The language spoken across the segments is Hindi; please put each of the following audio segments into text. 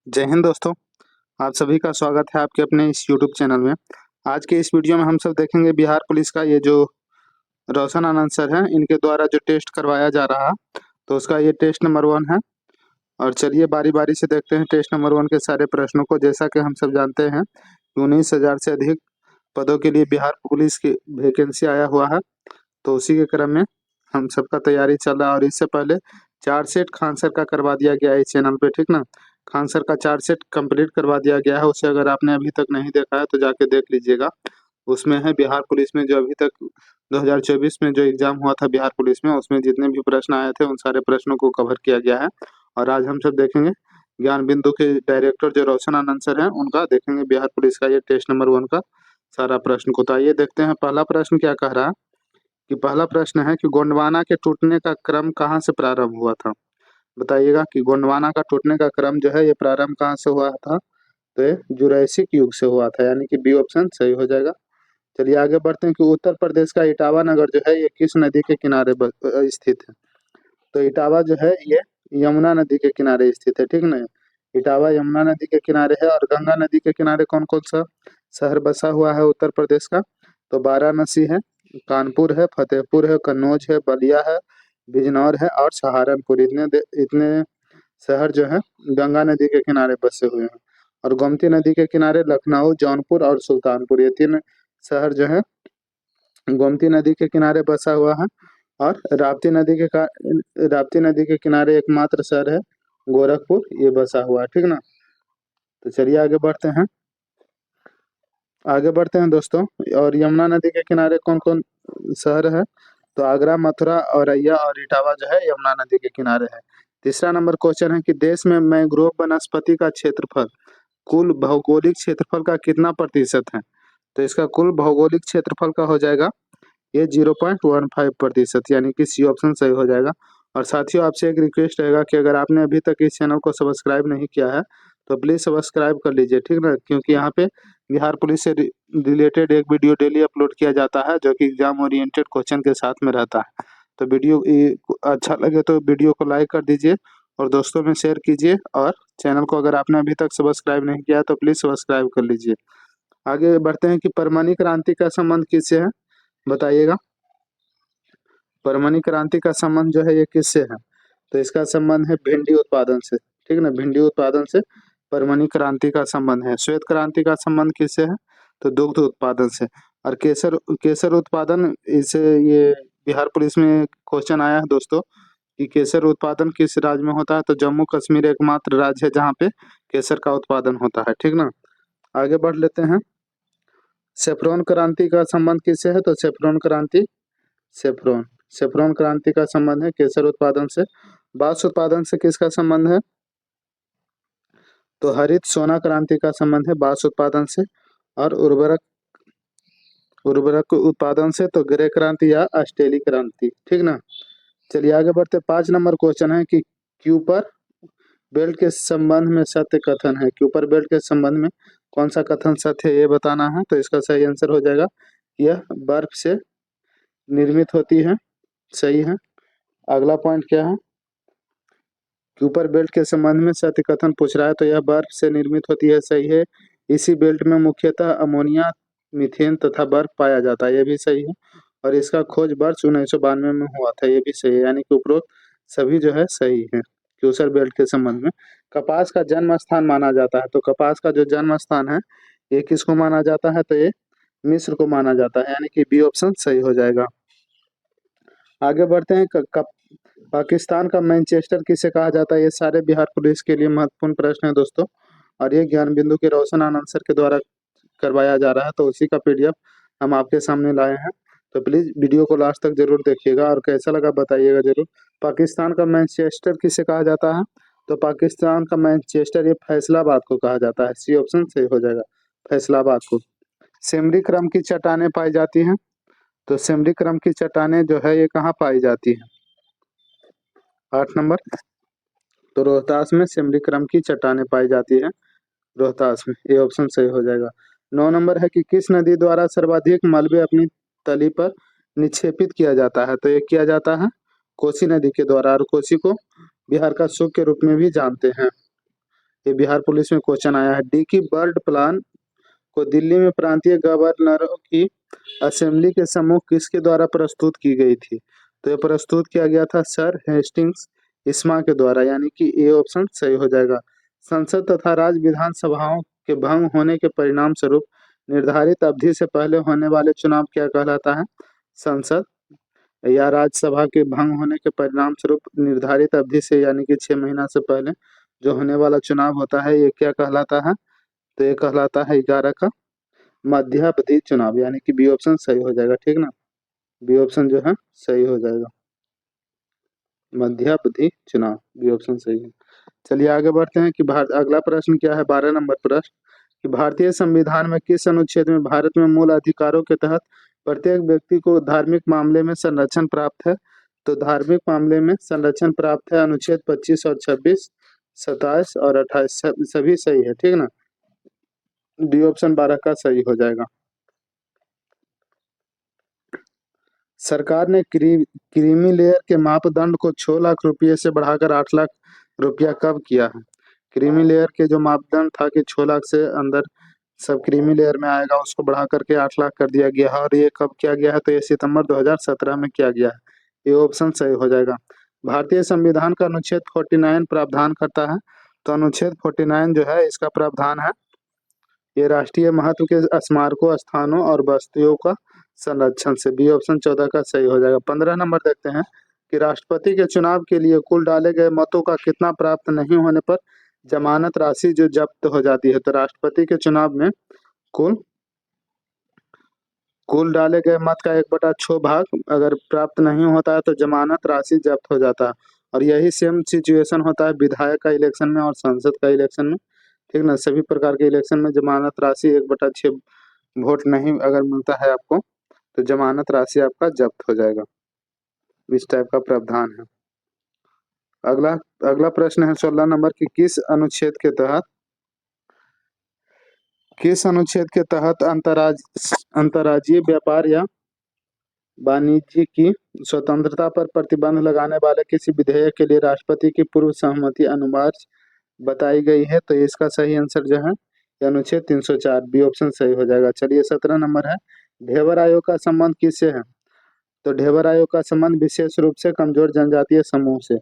जय हिंद दोस्तों। आप सभी का स्वागत है आपके अपने इस यूट्यूब चैनल में। आज के इस वीडियो में हम सब देखेंगे बिहार पुलिस का ये जो रोशन आनंद सर हैं, इनके द्वारा जो टेस्ट करवाया जा रहा तो उसका ये टेस्ट नंबर 1 है। और चलिए बारी बारी से देखते हैं टेस्ट नंबर 1 के सारे प्रश्नों को। जैसा कि हम सब जानते हैं 19,000 से अधिक पदों के लिए बिहार पुलिस की वैकेंसी आया हुआ है, तो उसी के क्रम में हम सबका तैयारी चल रहा है। और इससे पहले 4 सेट खान सर का करवा दिया गया है इस चैनल पे, ठीक ना। खान सर का 4 सेट कंप्लीट करवा दिया गया है, उसे अगर आपने अभी तक नहीं देखा है तो जाके देख लीजिएगा। उसमें है बिहार पुलिस में जो अभी तक 2024 में जो एग्जाम हुआ था बिहार पुलिस में, उसमें जितने भी प्रश्न आए थे उन सारे प्रश्नों को कवर किया गया है। और आज हम सब देखेंगे ज्ञान बिंदु के डायरेक्टर जो रोशन आनंद सर हैं उनका देखेंगे बिहार पुलिस का ये टेस्ट नंबर 1 का सारा प्रश्न को। तो आइए देखते हैं पहला प्रश्न क्या कह रहा है। कि पहला प्रश्न है कि गोंडवाना के टूटने का क्रम कहाँ से प्रारंभ हुआ था। बताइएगा कि गोंडवाना का टूटने का क्रम जो है ये प्रारंभ कहाँ से हुआ था। तो ये जुरैसिक युग से हुआ था, यानी कि बी ऑप्शन सही हो जाएगा। चलिए आगे बढ़ते हैं कि उत्तर प्रदेश का इटावा नगर जो है ये किस नदी के किनारे स्थित है। तो इटावा जो है ये यमुना नदी के किनारे स्थित है, ठीक ना। इटावा यमुना नदी के किनारे है। और गंगा नदी के किनारे कौन कौन सा शहर बसा हुआ है उत्तर प्रदेश का। तो वाराणसी है, कानपुर है, फतेहपुर है, कन्नौज है, बलिया है, बिजनौर है और सहारनपुर। इतने शहर जो है गंगा नदी के किनारे बसे हुए हैं। और गोमती नदी के किनारे लखनऊ, जौनपुर और सुल्तानपुर, ये 3 शहर जो है गोमती नदी के किनारे बसा हुआ है। और राप्ती नदी के किनारे एकमात्र शहर है गोरखपुर, ये बसा हुआ है, ठीक ना। तो चलिए आगे बढ़ते हैं दोस्तों। और यमुना नदी के किनारे कौन कौन शहर है। तो आगरा, मथुरा, औरैया और इटावा जो है यमुना नदी के किनारे है। तीसरा नंबर क्वेश्चन है कि देश में मैंग्रोव वनस्पति का क्षेत्रफल कुल भौगोलिक क्षेत्रफल का कितना प्रतिशत है। तो इसका कुल भौगोलिक क्षेत्रफल का हो जाएगा ये 0.15%, यानी कि सी ऑप्शन सही हो जाएगा। और साथियों आपसे एक रिक्वेस्ट रहेगा कि अगर आपने अभी तक इस चैनल को सब्सक्राइब नहीं किया है तो प्लीज़ सब्सक्राइब कर लीजिए, ठीक ना। क्योंकि यहाँ पे बिहार पुलिस से रिलेटेड एक वीडियो डेली अपलोड किया जाता है जो कि एग्जाम ओरिएंटेड क्वेश्चन के साथ में रहता है। तो वीडियो अच्छा लगे तो वीडियो को लाइक कर दीजिए और दोस्तों में शेयर कीजिए। और चैनल को अगर आपने अभी तक सब्सक्राइब नहीं किया तो प्लीज़ सब्सक्राइब कर लीजिए। आगे बढ़ते हैं कि परमाणु क्रांति का संबंध किससे है। बताइएगा परमाणु क्रांति का संबंध जो है ये किससे है। तो इसका संबंध है भिंडी उत्पादन से, ठीक ना। भिंडी उत्पादन से परमाणु क्रांति का संबंध है। श्वेत क्रांति का संबंध किससे है। तो दुग्ध उत्पादन से। और केसर केसर उत्पादन, इसे ये बिहार पुलिस में क्वेश्चन आया है दोस्तों कि केसर उत्पादन किस राज्य में होता है। तो जम्मू कश्मीर एकमात्र राज्य है जहाँ पे केसर का उत्पादन होता है, ठीक ना। आगे बढ़ लेते हैं। सेफ्रॉन क्रांति का संबंध किससे है। तो सेफ्रॉन क्रांति का संबंध है केसर उत्पादन से। बांस उत्पादन से किसका संबंध है। तो हरित सोना क्रांति का संबंध है बांस उत्पादन से। और उर्वरक उत्पादन से तो ग्रे क्रांति या ऑस्ट्रेली क्रांति, ठीक ना। चलिए आगे बढ़ते 5 नंबर क्वेश्चन है कि क्यूपर बेल्ट के संबंध में सत्य कथन है। क्यूपर बेल्ट के संबंध में कौन सा कथन सत्य है ये बताना है। तो इसका सही आंसर हो जाएगा यह बर्फ से निर्मित होती है, सही है। अगला पॉइंट क्या है। क्यूपर बेल्ट के संबंध में सत्य कथन पूछ रहा है, तो यह बर्फ से निर्मित होती है, सही है। इसी बेल्ट में मुख्यतः अमोनिया, मीथेन तथा बर्फ पाया जाता है, यह भी सही है। और इसका खोज वर्ष 1992 में हुआ था, यह भी सही है। यानी कि उपरोक्त सभी जो है सही है क्यूसर बेल्ट के संबंध में। कपास का जन्म स्थान माना जाता है। तो कपास का जो जन्म स्थान है ये किसको माना जाता है। तो ये मिस्र को माना जाता है, यानी कि बी ऑप्शन सही हो जाएगा। आगे बढ़ते हैं। पाकिस्तान का मैनचेस्टर किसे कहा जाता है। ये सारे बिहार पुलिस के लिए महत्वपूर्ण प्रश्न है दोस्तों। और ये ज्ञान बिंदु के रोशन आनंद सर के द्वारा करवाया जा रहा है, तो उसी का पीडीएफ हम आपके सामने लाए हैं। तो प्लीज वीडियो को लास्ट तक जरूर देखिएगा और कैसा लगा बताइएगा जरूर। पाकिस्तान का मैनचेस्टर किसे कहा जाता है। तो पाकिस्तान का मैनचेस्टर ये फैसलाबाद को कहा जाता है, सी ऑप्शन सही हो जाएगा, फैसलाबाद को। सेमरी क्रम की चट्टानें पाई जाती हैं। तो सेमरी क्रम की चट्टानें जो है ये कहाँ पाई जाती है। 8 नंबर, तो रोहतास में सेमरी क्रम की चट्टानें पाई जाती है, रोहतास में, ये ऑप्शन सही हो जाएगा। 9 नंबर है कि किस नदी द्वारा सर्वाधिक मलबे अपनी तली पर निक्षेपित किया जाता है। तो ये किया जाता है कोसी नदी के द्वारा। और कोसी को बिहार का सुख के रूप में भी जानते हैं, ये बिहार पुलिस में क्वेश्चन आया है। डी की बर्ड प्लान को दिल्ली में प्रांतीय गवर्नरों की असेंबली के सम्मुख किसके द्वारा प्रस्तुत की गई थी? तो ये प्रस्तुत किया गया था सर हेस्टिंग्स इस्मा के द्वारा, यानी कि ए ऑप्शन सही हो जाएगा। संसद तथा राज्य विधानसभाओं के भंग होने के परिणाम स्वरूप निर्धारित अवधि से पहले होने वाले चुनाव क्या कहलाता है? संसद या राज्यसभा के भंग होने के परिणाम स्वरूप निर्धारित अवधि से यानी कि 6 महीना से पहले जो होने वाला चुनाव होता है ये क्या कहलाता है? तो ये कहलाता है 11 का मध्यावधि चुनाव, यानी कि बी ऑप्शन सही हो जाएगा। ठीक ना, बी ऑप्शन जो है सही हो जाएगा, मध्यावधि चुनाव, बी ऑप्शन सही है। चलिए आगे बढ़ते हैं कि अगला प्रश्न क्या है, 12 नंबर प्रश्न कि भारतीय संविधान में किस अनुच्छेद में भारत में मूल अधिकारों के तहत प्रत्येक व्यक्ति को धार्मिक मामले में संरक्षण प्राप्त है? तो धार्मिक मामले में संरक्षण प्राप्त है अनुच्छेद 25 और 26, 27 और 28 सभी सही है। ठीक ना, डी ऑप्शन 12 का सही हो जाएगा। सरकार ने क्रीमी लेयर के मापदंड को 6 लाख रुपये से बढ़ाकर 8 लाख रुपया कब किया है? क्रीमी लेयर के जो मापदंड था कि 6 लाख से अंदर सब क्रीमी लेयर में आएगा, उसको बढ़ा करके 8 लाख कर दिया गया है। और ये कब किया गया है? तो ये सितंबर 2017 में किया गया है। ये ऑप्शन सही हो जाएगा। भारतीय संविधान का अनुच्छेद 49 प्रावधान करता है, तो अनुच्छेद 49 जो है इसका प्रावधान है ये राष्ट्रीय महत्व के स्मारकों, स्थानों और बस्तियों का संरक्षण से, बी ऑप्शन 14 का सही हो जाएगा। 15 नंबर देखते हैं कि राष्ट्रपति के चुनाव के लिए कुल डाले गए मतों का कितना प्राप्त नहीं होने पर जमानत राशि जो जब्त हो जाती है? तो राष्ट्रपति के चुनाव में कुल डाले गए मत का 1/6 भाग अगर प्राप्त नहीं होता है तो जमानत राशि जब्त हो जाता है। और यही सेम सिचुएशन होता है विधायक का इलेक्शन में और संसद का इलेक्शन में। ठीक ना, सभी प्रकार के इलेक्शन में जमानत राशि 1/6 वोट नहीं अगर मिलता है आपको तो जमानत राशि आपका जब्त हो जाएगा। इस टाइप का प्रावधान है। अगला अगला प्रश्न है 16 नंबर की किस अनुच्छेद के तहत अंतर्राज्यीय व्यापार या वाणिज्य की स्वतंत्रता पर प्रतिबंध लगाने वाले किसी विधेयक के लिए राष्ट्रपति की पूर्व सहमति अनिवार्य बताई गई है? तो इसका सही आंसर जो है अनुच्छेद 304, बी ऑप्शन सही हो जाएगा। चलिए 17 नंबर है, ढेबर आयोग का संबंध किससे है? तो ढेबर आयोग का संबंध विशेष रूप से कमजोर जनजातीय समूह से,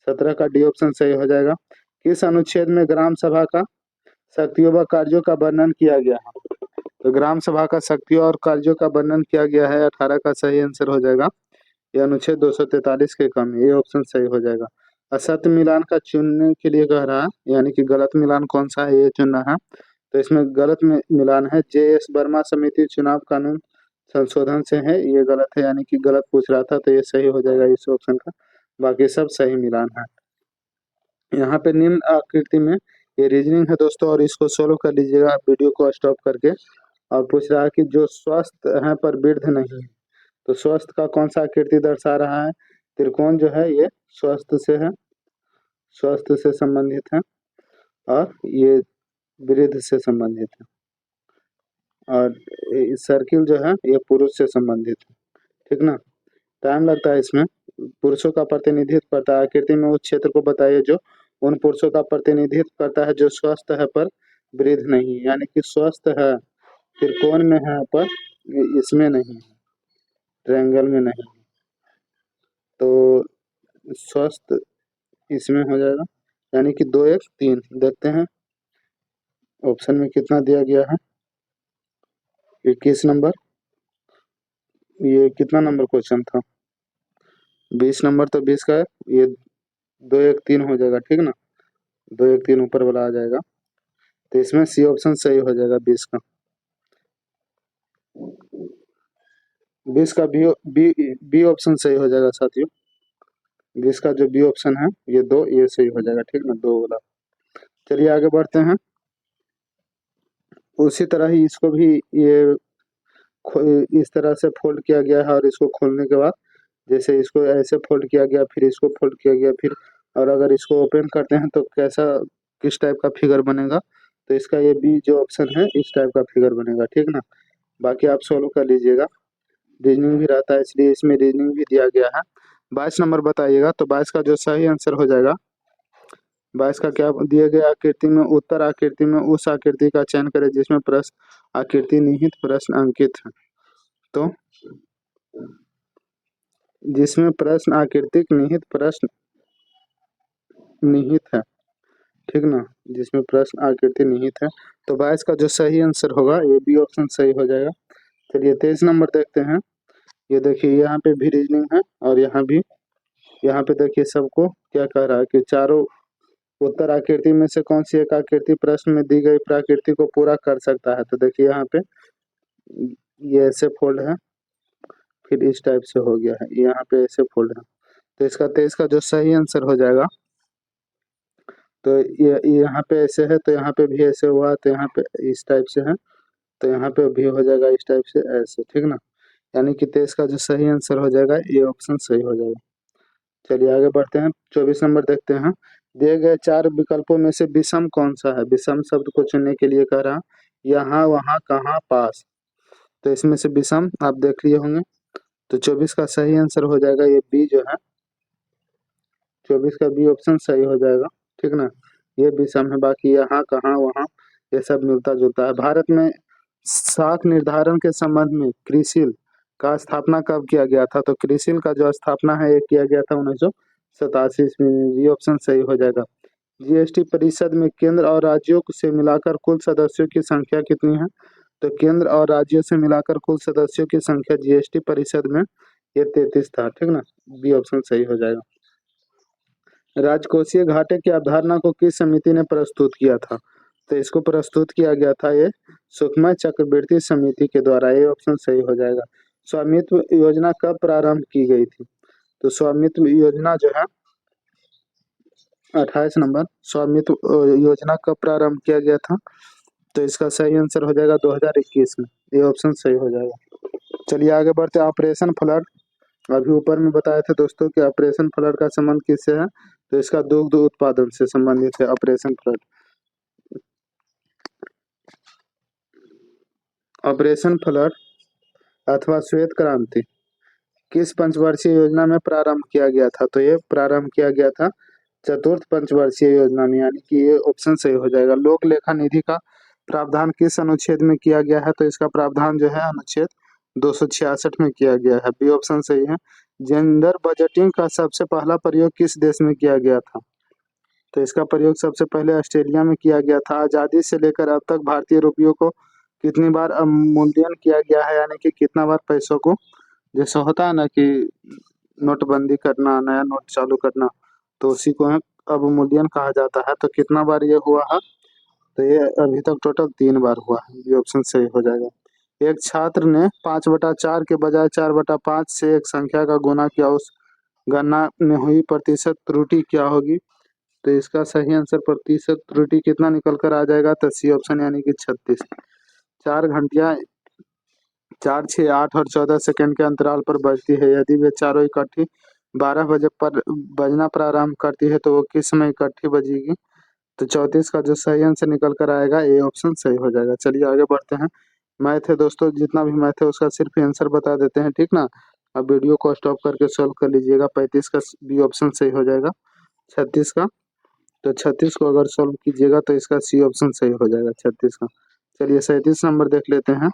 17 का डी ऑप्शन सही हो जाएगा। किस अनुच्छेद में ग्राम सभा का शक्तियों व कार्यों का वर्णन किया गया है? तो ग्राम सभा का शक्तियों और कार्यों का वर्णन किया गया है, 18 का सही आंसर हो जाएगा। ये अनुच्छेद 243 के कम, ये ऑप्शन सही हो जाएगा। असत्य मिलान का चुनने के लिए कह रहा है, यानी कि गलत मिलान कौन सा है ये चुनना है। तो इसमें गलत मिलान है जे.एस. वर्मा समिति चुनाव कानून संशोधन से है, ये गलत है, यानी कि गलत पूछ रहा था, तो ये सही हो जाएगा इस ऑप्शन का। बाकी सब सही मिलान है। यहाँ पे निम्न आकृति में ये रीजनिंग है दोस्तों, और इसको सोल्व कर लीजिएगा वीडियो को स्टॉप करके। और पूछ रहा है कि जो स्वस्थ है पर वृद्ध नहीं है, तो स्वस्थ का कौन सा आकृति दर्शा रहा है? त्रिकोण जो है ये स्वस्थ से है, स्वस्थ से संबंधित है, और ये वृद्ध से संबंधित है, और सर्किल जो है ये पुरुष से संबंधित है। ठीक ना, टाइम लगता है इसमें। पुरुषों का प्रतिनिधित्व करता है, आकृति में उस क्षेत्र को बताइए जो उन पुरुषों का प्रतिनिधित्व करता है जो स्वस्थ है पर वृद्ध नहीं, यानी कि स्वस्थ है त्रिकोण में है पर इसमें नहीं है, ट्रायंगल में नहीं है, तो स्वस्थ इसमें हो जाएगा, यानी कि 2 1 3। देखते हैं ऑप्शन में कितना दिया गया है, 21 नंबर। ये कितना नंबर क्वेश्चन था? 20 नंबर, तो 20 का ये 2 1 3 हो जाएगा। ठीक ना, 2 1 3 ऊपर वाला आ जाएगा, तो इसमें सी ऑप्शन सही हो जाएगा 20 का। 20 का बी ऑप्शन सही हो जाएगा साथियों। 20 का जो बी ऑप्शन है ये 2 ये सही हो जाएगा। ठीक ना, 2 वाला। चलिए आगे बढ़ते हैं। उसी तरह ही इसको भी ये इस तरह से फोल्ड किया गया है, और इसको खोलने के बाद जैसे इसको ऐसे फोल्ड किया गया, फिर इसको फोल्ड किया गया, फिर और अगर इसको ओपन करते हैं तो कैसा किस टाइप का फिगर बनेगा? तो इसका ये बी जो ऑप्शन है इस टाइप का फिगर बनेगा। ठीक ना, बाकी आप सोल्व कर लीजिएगा, रीजनिंग भी रहता है इसलिए इसमें रीजनिंग भी दिया गया है। 22 नंबर बताइएगा, तो 22 का जो सही आंसर हो जाएगा 22 का क्या दिए गए आकृति में उत्तर आकृति में उस आकृति का चयन करें जिसमें प्रश्न आकृति निहित प्रश्न अंकित है। तो जिसमें प्रश्न आकृतिक निहित प्रश्न निहित है, ठीक ना, जिसमें प्रश्न आकृति निहित है, तो 22 का जो सही आंसर होगा ये बी ऑप्शन सही हो जाएगा। चलिए 23 नंबर देखते हैं। ये देखिए यहाँ पे भी रीजनिंग है और यहाँ भी, यहाँ पे देखिए सबको क्या कह रहा है कि चारों उत्तर आकृति में से कौन सी एक आकृति प्रश्न में दी गई प्रकृति को पूरा कर सकता है। तो देखिए यहाँ पे ये ऐसे फोल्ड है, फिर इस टाइप से हो गया है, यहाँ पे ऐसे फोल्ड है, तो इसका 23 का जो सही आंसर हो जाएगा, तो ये यहाँ पे ऐसे है, तो यहाँ पे भी ऐसे हुआ, तो यहाँ पे इस टाइप से है, तो यहाँ पे भी हो जाएगा इस टाइप से ऐसे, ठीक ना, यानी कि 23 का जो सही आंसर हो जाएगा ये ऑप्शन सही हो जाएगा। चलिए आगे बढ़ते हैं, 24 नंबर देखते हैं। दिए गए 4 विकल्पों में से विषम कौन सा है। विषम शब्द को चुनने के लिए कह रहा यहाँ, वहाँ, कहाँ, पास, तो इसमें से विषम आप देख लिए होंगे, तो 24 का सही आंसर हो जाएगा ये बी जो है, 24 का बी ऑप्शन सही हो जाएगा, ठीक ना, ये विषम है। बाकी यहाँ, कहाँ, वहाँ ये सब मिलता जुलता है। भारत में साख निर्धारण के संबंध में क्रिसिल का स्थापना कब किया गया था। तो क्रिसिल का जो स्थापना है ये किया गया था 1987 ईस्वी में, ये ऑप्शन सही हो जाएगा। जीएसटी परिषद में केंद्र और राज्यों से मिलाकर कुल सदस्यों की संख्या कितनी है। तो केंद्र और राज्यों से मिलाकर कुल सदस्यों की संख्या जीएसटी परिषद में ये 33 था, ठीक ना, बी ऑप्शन सही हो जाएगा। राजकोषीय घाटे की अवधारणा को किस समिति ने प्रस्तुत किया था। तो इसको प्रस्तुत किया गया था ये सुषमा चक्रवर्ती समिति के द्वारा, ये ऑप्शन सही हो जाएगा। स्वामित्व योजना कब प्रारंभ की गई थी। तो स्वामित्व योजना जो है 28 नंबर, स्वामित्व योजना कब प्रारंभ किया गया था। तो इसका सही आंसर हो जाएगा 2021 में, ये ऑप्शन सही हो जाएगा। चलिए आगे बढ़ते हैं। ऑपरेशन फ्लड, अभी ऊपर में बताए थे दोस्तों कि ऑपरेशन फ्लड का संबंध किससे है। तो इसका दुग्ध उत्पादन से संबंधित है ऑपरेशन फ्लड। ऑपरेशन फ्लड अथवा श्वेत क्रांति किस पंचवर्षीय योजना में प्रारंभ किया गया था। तो ये प्रारंभ किया गया था चतुर्थ पंचवर्षीय योजना में, यानी कि ये ऑप्शन सही हो जाएगा। लोक लेखा निधि का प्रावधान किस अनुच्छेद में किया गया है। तो इसका प्रावधान जो है अनुच्छेद 266 में किया गया है, बी ऑप्शन सही है। जेंडर बजटिंग का सबसे पहला प्रयोग किस देश में किया गया था। तो इसका प्रयोग सबसे पहले ऑस्ट्रेलिया में किया गया था। आज़ादी से लेकर अब तक भारतीय रुपयों को कितनी बार अवमूल्यन किया गया है, यानी कि कितना बार पैसों को, जैसे होता है ना कि नोटबंदी करना, नया नोट चालू करना, तो उसी को अवमूल्यन कहा जाता है। तो कितना बार ये हुआ है। तो ये अभी तक टोटल 3 बार हुआ है, ये ऑप्शन सही हो जाएगा। एक छात्र ने 5/4 के बजाय 4/5 से एक संख्या का गुना किया, उस गणना में हुई प्रतिशत त्रुटि क्या होगी। तो इसका सही आंसर प्रतिशत त्रुटि कितना निकल कर आ जाएगा। तो सी ऑप्शन यानी कि 36। 4 घंटियां 4, 6, 8 और 14 सेकंड के अंतराल पर बजती है। यदि वे चारों इकट्ठी 12 बजे पर बजना प्रारंभ करती है तो वो किस समय इकट्ठी बजेगी। तो 34 का जो सही आंसर निकल कर आएगा ये ऑप्शन सही हो जाएगा। चलिए आगे बढ़ते हैं। मैथ है दोस्तों, जितना भी मैथ है उसका सिर्फ आंसर बता देते हैं, ठीक ना। अब वीडियो को स्टॉप करके सॉल्व कर लीजिएगा। 35 का बी ऑप्शन सही हो जाएगा। 36 का, तो 36 को अगर सॉल्व कीजिएगा तो इसका सी ऑप्शन सही हो जाएगा 36 का। चलिए 37 नंबर देख लेते हैं।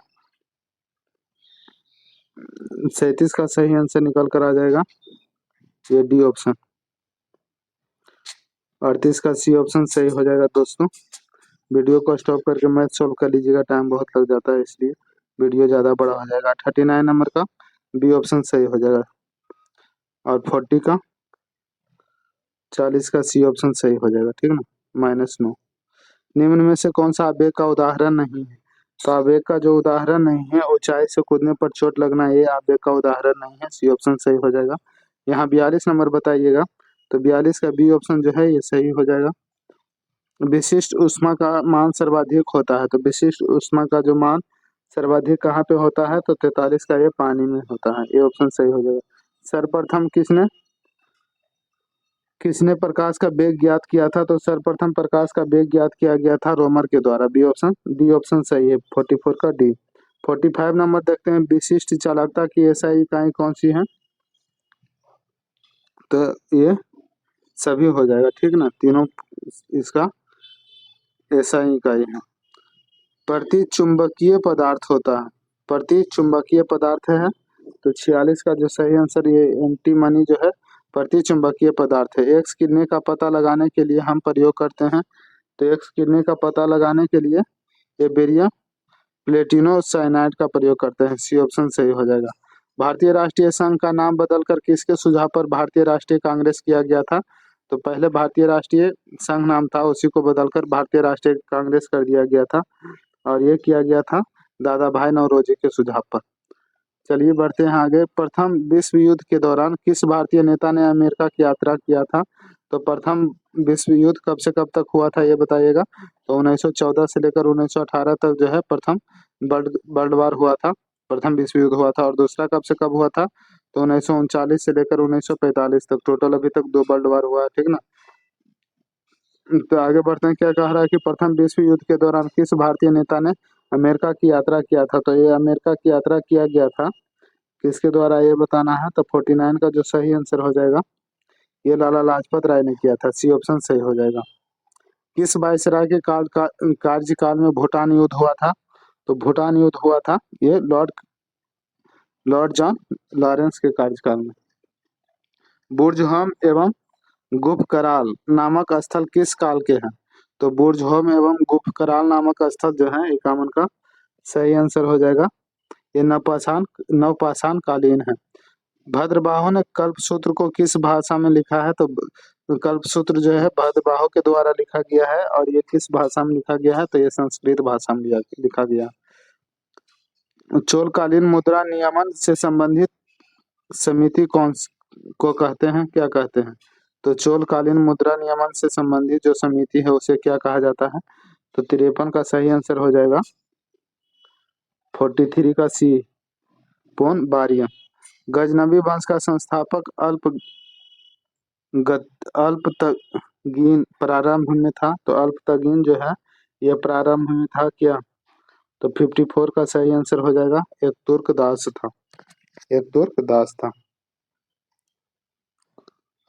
37 का सही आंसर निकल कर आ जाएगा ये डी ऑप्शन। 38 का सी ऑप्शन सही हो जाएगा दोस्तों। वीडियो को स्टॉप करके मैथ सॉल्व कर लीजिएगा, टाइम बहुत लग जाता है इसलिए वीडियो ज़्यादा बड़ा हो जाएगा। 39 नंबर का बी ऑप्शन सही हो जाएगा। और 40 का 40 का सी ऑप्शन सही हो जाएगा, ठीक ना, -9। निम्न में से कौन सा आवेग का उदाहरण नहीं है। तो आवेग का जो उदाहरण नहीं है, ऊंचाई से कूदने पर चोट लगना, ये आवेग का उदाहरण नहीं है, सी ऑप्शन सही हो जाएगा। यहाँ 42 नंबर बताइएगा, तो 42 का बी ऑप्शन जो है ये सही हो जाएगा। विशिष्ट ऊष्मा का मान सर्वाधिक होता है। तो विशिष्ट ऊष्मा का जो मान सर्वाधिक कहाँ पे होता है। तो 43 का ये पानी में होता है, ये ऑप्शन सही हो जाएगा। सर्वप्रथम किसने प्रकाश का वेग ज्ञात किया था। तो सर्वप्रथम प्रकाश का वेग ज्ञात किया गया था रोमर के द्वारा, बी ऑप्शन, डी ऑप्शन सही है 44 का डी। 45 नंबर देखते हैं। विशिष्ट चालकता की एसआई इकाई कौन सी है। तो ये सभी हो जाएगा, ठीक ना, तीनों इसका ऐसा ही इकाई है। प्रतिचुंबकीय पदार्थ होता है, प्रतिचुंबकीय पदार्थ है, तो 46 का जो सही आंसर ये एंटीमनी जो है प्रतिचुंबकीय पदार्थ है। एक्स किरणें का पता लगाने के लिए हम प्रयोग करते हैं, तो एक्स किरणें का पता लगाने के लिए ये बेरियम प्लेटिनो साइनाइड का प्रयोग करते हैं। सी ऑप्शन सही हो जाएगा। भारतीय राष्ट्रीय संघ का नाम बदलकर किसके सुझाव पर भारतीय राष्ट्रीय कांग्रेस किया गया था? तो पहले भारतीय राष्ट्रीय संघ नाम था, उसी को बदलकर भारतीय राष्ट्रीय कांग्रेस कर दिया गया था, और ये किया गया था दादा भाई नौरोजी के सुझाव पर। चलिए बढ़ते हैं आगे। प्रथम विश्व युद्ध के दौरान किस भारतीय नेता ने अमेरिका की यात्रा किया था? तो प्रथम विश्व युद्ध कब से कब तक हुआ था ये बताइएगा। तो 1914 से लेकर 1918 तक जो है प्रथम वर्ल्ड वार हुआ था, प्रथम विश्व युद्ध हुआ था। और दूसरा कब से कब हुआ था? तो 1939 से लेकर 1945 तक। टोटल अभी तक 2 वर्ल्ड वार हुआ है, ठीक ना। तो आगे बढ़ते हैं। क्या कह रहा है कि प्रथम विश्व युद्ध के दौरान किस भारतीय नेता ने अमेरिका की यात्रा किया था? तो ये अमेरिका की यात्रा किया गया था किसके द्वारा ये बताना है। तो 49 का जो सही आंसर हो जाएगा ये लाला लाजपत राय ने किया था। सी ऑप्शन सही हो जाएगा। किस वायसराय के कार्यकाल में भूटान युद्ध हुआ था? तो भूटान युद्ध हुआ था ये लॉर्ड जॉन लॉरेंस के कार्यकाल में। बुर्जहोम एवं गुफकराल नामक स्थल किस काल के हैं? तो बुर्जहोम एवं गुफकराल नामक स्थल जो है 51 का सही आंसर हो जाएगा। ये नवपाषाण कालीन है। भद्रबाहु ने कल्पसूत्र को किस भाषा में लिखा है? तो कल्पसूत्र जो है भद्रबाहु के द्वारा लिखा गया है, और ये किस भाषा में लिखा गया है? तो ये संस्कृत भाषा में लिखा गया। चोलकालीन मुद्रा नियमन से संबंधित समिति कौन को कहते हैं, क्या कहते हैं? तो चोलकालीन मुद्रा नियमन से संबंधित जो समिति है उसे क्या कहा जाता है? तो 53 का सही आंसर हो जाएगा 43 का सी पोन बारियम। गजनवी वंश का संस्थापक अल्पतगीन प्रारंभ में था, तो अल्पतगीन जो है यह प्रारंभ में था क्या? तो 54 का सही आंसर हो जाएगा एक तुर्कदास था, एक तुर्कदास था।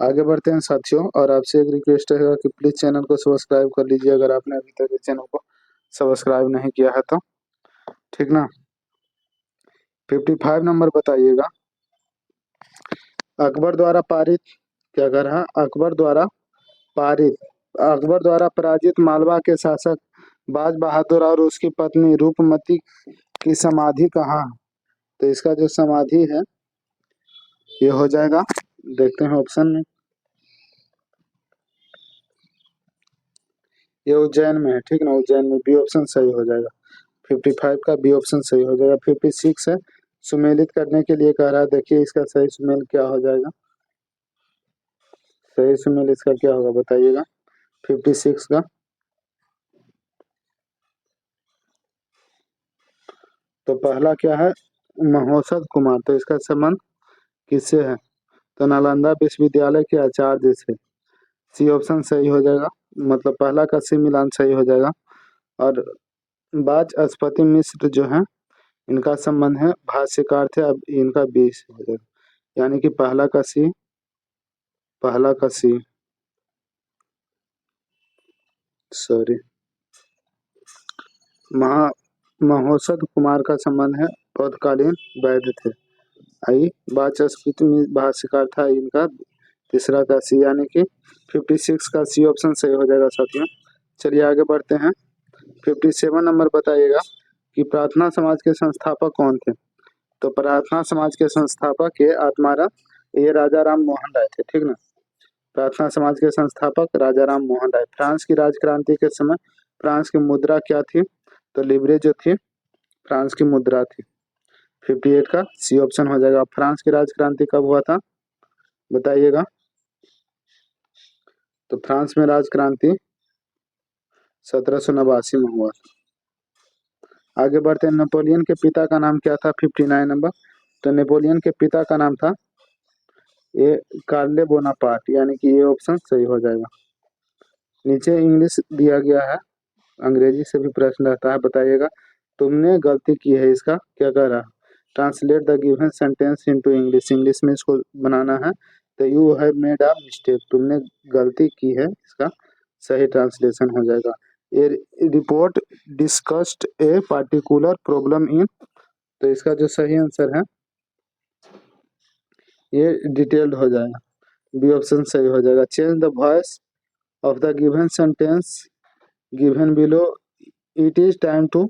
आगे बढ़ते हैं साथियों, और आपसे एक रिक्वेस्ट है कि प्लीज चैनल को सब्सक्राइब कर लीजिए अगर आपने अभी तक इस चैनल को सब्सक्राइब नहीं किया है तो, ठीक ना। 55 नंबर बताइएगा। अकबर द्वारा पारित, क्या कर रहा? अकबर द्वारा पराजित मालवा के शासक बाज बहादुर और उसकी पत्नी रूपमती की समाधि कहाँ? तो इसका जो समाधि है ये हो जाएगा, देखते हैं ऑप्शन में, ये उज्जैन में है, ठीक ना, उज्जैन में। बी ऑप्शन सही हो जाएगा। 55 का बी ऑप्शन सही हो जाएगा। 56 है, सुमेलित करने के लिए कह रहा है। देखिए इसका सही सुमेल क्या हो जाएगा, सही सुमेल इसका क्या होगा बताइएगा 56 का। तो पहला क्या है? महोषध कुमार। तो इसका संबंध किससे है? तो नालंदा विश्वविद्यालय के आचार्य से। सी ऑप्शन सही हो जाएगा, मतलब पहला का सी मिलान सही हो जाएगा। और वाचस्पति मिश्र जो है इनका संबंध है भाष्यकार थे, अब इनका 20 हो जाएगा, यानी कि पहला का सी सॉरी महोषध कुमार का संबंध है बौद्धकालीन वैद्य थे। आई वाचस्पति भाष्यकार था इनका, तीसरा का सी, यानी कि 56 का सी ऑप्शन सही हो जाएगा साथियों। चलिए आगे बढ़ते हैं। 57 नंबर बताइएगा कि प्रार्थना समाज के संस्थापक कौन थे? तो प्रार्थना समाज के संस्थापक ये आत्माराम, ये राजा राम मोहन राय थे, ठीक ना। प्रार्थना समाज के संस्थापक राजा राम मोहन राय। फ्रांस की राजक्रांति के समय फ्रांस की मुद्रा क्या थी? तो लिब्रे जो थी फ्रांस की मुद्रा थी। 58 का सी ऑप्शन हो जाएगा। फ्रांस की राजक्रांति कब हुआ था बताइएगा। तो फ्रांस में राजक्रांति 1789 में हुआ। आगे बढ़ते हैं। नेपोलियन के पिता का नाम क्या था? 59 नंबर। तो नेपोलियन के पिता का नाम था ये कार्ले बोनापार्ट, यानी कि ये ऑप्शन सही हो जाएगा। नीचे इंग्लिश दिया गया है, अंग्रेजी से भी प्रश्न रहता है, बताइएगा। तुमने गलती की है, इसका क्या कह रहा? Translate the given sentence into English, English में इसको बनाना है। तो you have made a mistake, तुमने गलती की है, इसका सही ट्रांसलेशन हो जाएगा। A report discussed a particular problem in, तो इसका जो सही आंसर है ये डिटेल्ड हो जाएगा, बी ऑप्शन सही हो जाएगा। Change the voice of the given sentence given below, it is time to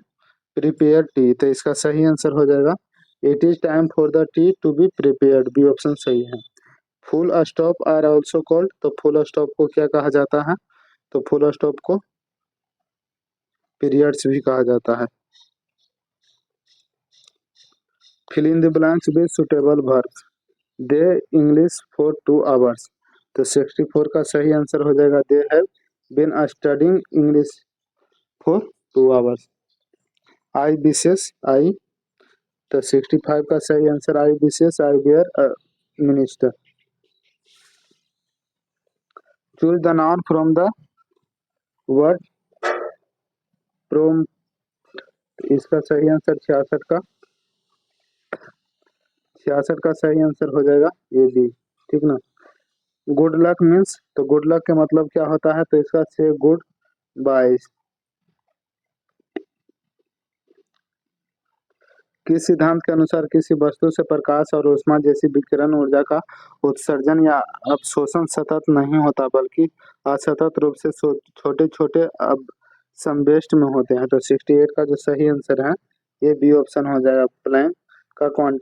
prepare tea, तो इसका सही आंसर हो जाएगा it is time for the tea to be prepared, B option सही है। Full stop are also called, तो फुल स्टॉप को क्या कहा जाता है, तो फुल स्टॉप को पीरियड्स भी कहा जाता है। Fill in the blanks with suitable verbs, they English for 2 hours, तो 64 का सही आंसर हो जाएगा they have been studying English for 2 hours. I wish I, तो 65 का सही answer I wish I were minister. Choose the noun from the word prom, इसका सही आंसर 66 का सही आंसर हो जाएगा ये बी, ठीक ना। गुड लक मीन्स, तो गुड लक के मतलब क्या होता है, तो इसका से गुड बाय। किस सिद्धांत के अनुसार किसी वस्तु से प्रकाश और ऊष्मा जैसी विकिरण ऊर्जा का उत्सर्जन या अवशोषण सतत नहीं होता, बल्कि असतत रूप से छोटे छोटे अब समवेष्ट में होते हैं, तो 68 का जो सही आंसर है ये बी ऑप्शन हो जाएगा, प्लैंक का क्वांटम